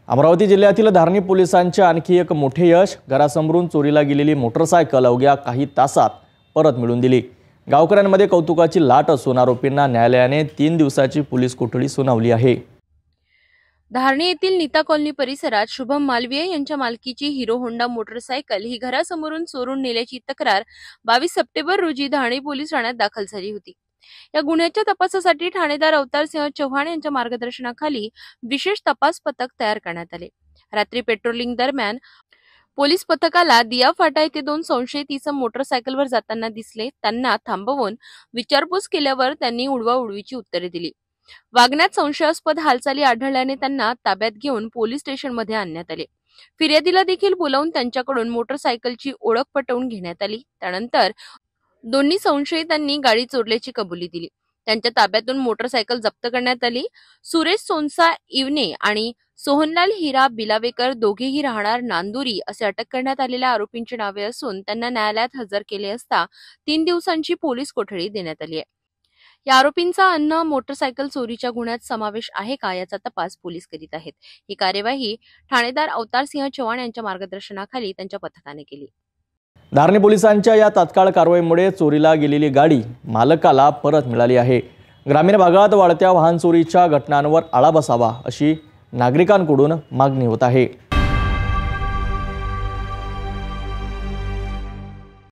अमरावती जिल्ह्यातील धारणी पोलिसांचे आणखी एक मोठे यश। घरासमोरून चोरीला गेलेली मोटरसायकल अवघ्या काही तासात परत मिळवून दिली। गावकऱ्यांमध्ये कौतुकाची लाट असून आरोपींना न्यायालयाने 3 दिवसाची पोलीस कोठडी सुनावली आहे। धारणी येथील नीता कॉलनी परिसरात शुभम मालवीय यांच्या मालकीची हिरो होंडा मोटरसायकल ही घरासमोरून चोरून नेल्याची तक्रार 22 सप्टेंबर रोजी धारणी पोलीस ठाण्यात दाखल झाली होती। या गुन्ह्याच्या तपासासाठी ठाणेदार अवतारसिंह चव्हाण यांच्या मार्गदर्शनाखाली विशेष तपास पथक तयार करण्यात आले। रात्री पेट्रोलिंग दरम्यान पोलीस पथकाला दिया फाटा येथे 2 संशयित इसम मोटरसायकलवर जाताना दिसले। त्यांना थांबवून विचारपूस केल्यावर त्यांनी उडवाउडवीची उत्तरे दिली। वागण्यात संशयास्पद हालचाली आढळल्याने त्यांना ताब्यात घेऊन पोलीस स्टेशनमध्ये आणण्यात आले। फिर्यादीला देखील बोलावून त्यांच्याकडून मोटरसायकलची ओळख पटवून घेण्यात आली। त्यानंतर दोन्ही संशयितांनी गाडी चोरल्याची कबुली दिली। त्यांच्या ताब्यातून मोटरसायकल जप्त करण्यात आली। सुरेश सोनसा इवने आणि सोहनलाल हिरा बिलावेकर दोघेही राहणार नांदुरी असे अटक करण्यात आलेल्या आरोपींची नावे असून त्यांना न्यायालयात हजर केले असता 3 दिवसांची पोलीस कोठडी देण्यात आली आहे। या आरोपींचा अन्य मोटरसायकल चोरीच्या गुन्ह्यात समावेश आहे का याचा तपास पोलीस करीत आहेत। ही कार्यवाही ठाणेदार अवतारसिंह चव्हाण यांच्या मार्गदर्शनाखाली त्यांच्या पथकाने केली। धारणी पोलिसांच्या या तात्काळ कारवाईमुळे चोरीला गेलेली गाडी मालकाला परत मिळाली आहे। ग्रामीण भागात वाढत्या वाहन चोरीच्या घटनांवर आळा बसावा अशी नागरिकांकडून मागणी होत आहे।